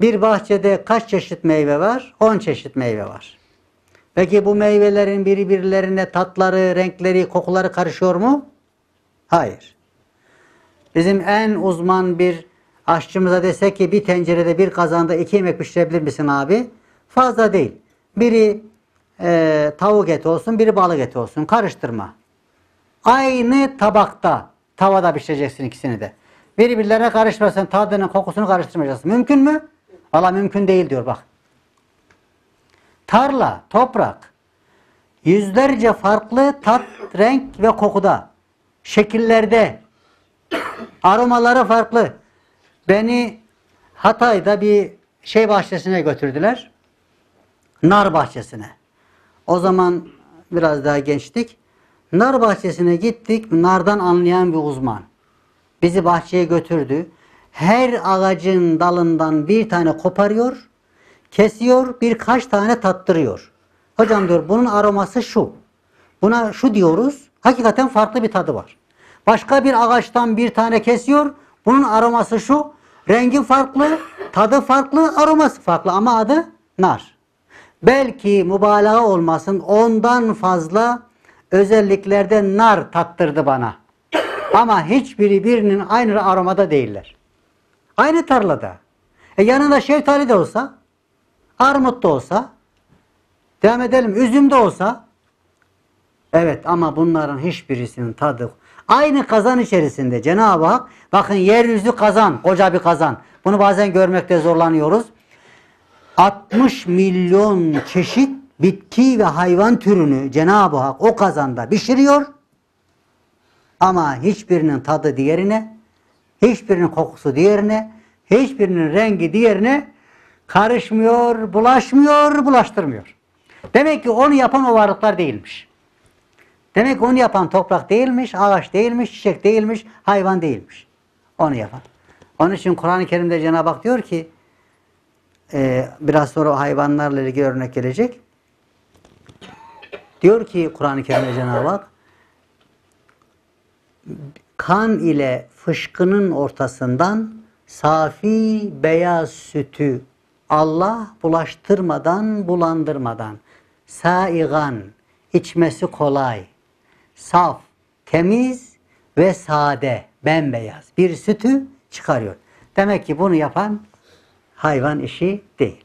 Bir bahçede kaç çeşit meyve var? 10 çeşit meyve var. Peki bu meyvelerin birbirlerine tatları, renkleri, kokuları karışıyor mu? Hayır. Bizim en uzman bir aşçımıza desek ki bir tencerede bir kazanda 2 yemek pişirebilir misin abi? Fazla değil. Biri tavuk eti olsun, biri balık eti olsun. Karıştırma. Aynı tabakta, tavada pişireceksin ikisini de. Birbirlerine karışmasın, tadının kokusunu karıştırmayacaksın. Mümkün mü? Valla mümkün değil diyor bak. Tarla, toprak, yüzlerce farklı tat, renk ve kokuda, şekillerde, aromaları farklı. Beni Hatay'da bir bahçesine götürdüler. Nar bahçesine. O zaman biraz daha gençtik. Nar bahçesine gittik. Nardan anlayan bir uzman. Bizi bahçeye götürdü. Her ağacın dalından bir tane koparıyor, kesiyor, birkaç tane tattırıyor. Hocam diyor bunun aroması şu. Buna şu diyoruz. Hakikaten farklı bir tadı var. Başka bir ağaçtan bir tane kesiyor. Bunun aroması şu. Rengi farklı, tadı farklı, aroması farklı ama adı nar. Belki mübalağa olmasın, ondan fazla özelliklerde nar tattırdı bana. Ama hiçbiri birinin aynı aromada değiller. Aynı tarlada. Yanında şeftali de olsa, armut da olsa, devam edelim, üzüm de olsa, evet ama bunların hiçbirisinin tadı, aynı kazan içerisinde Cenab-ı Hak, bakın yeryüzü kazan, koca bir kazan. Bunu bazen görmekte zorlanıyoruz. 60 milyon çeşit bitki ve hayvan türünü Cenab-ı Hak o kazanda pişiriyor. Ama hiçbirinin tadı diğerine, hiçbirinin kokusu diğerine, hiçbirinin rengi diğerine karışmıyor, bulaşmıyor, bulaştırmıyor. Demek ki onu yapan o varlıklar değilmiş. Demek ki onu yapan toprak değilmiş, ağaç değilmiş, çiçek değilmiş, hayvan değilmiş. Onu yapan. Onun için Kur'an-ı Kerim'de Cenab-ı Hak diyor ki, biraz sonra hayvanlarla ilgili örnek gelecek. Diyor ki Kur'an-ı Kerim'de Cenab-ı Hak, kan ile fışkının ortasından safi beyaz sütü Allah bulaştırmadan, bulandırmadan, saigan, içmesi kolay, saf, temiz ve sade, bembeyaz bir sütü çıkarıyor. Demek ki bunu yapan hayvan işi değil.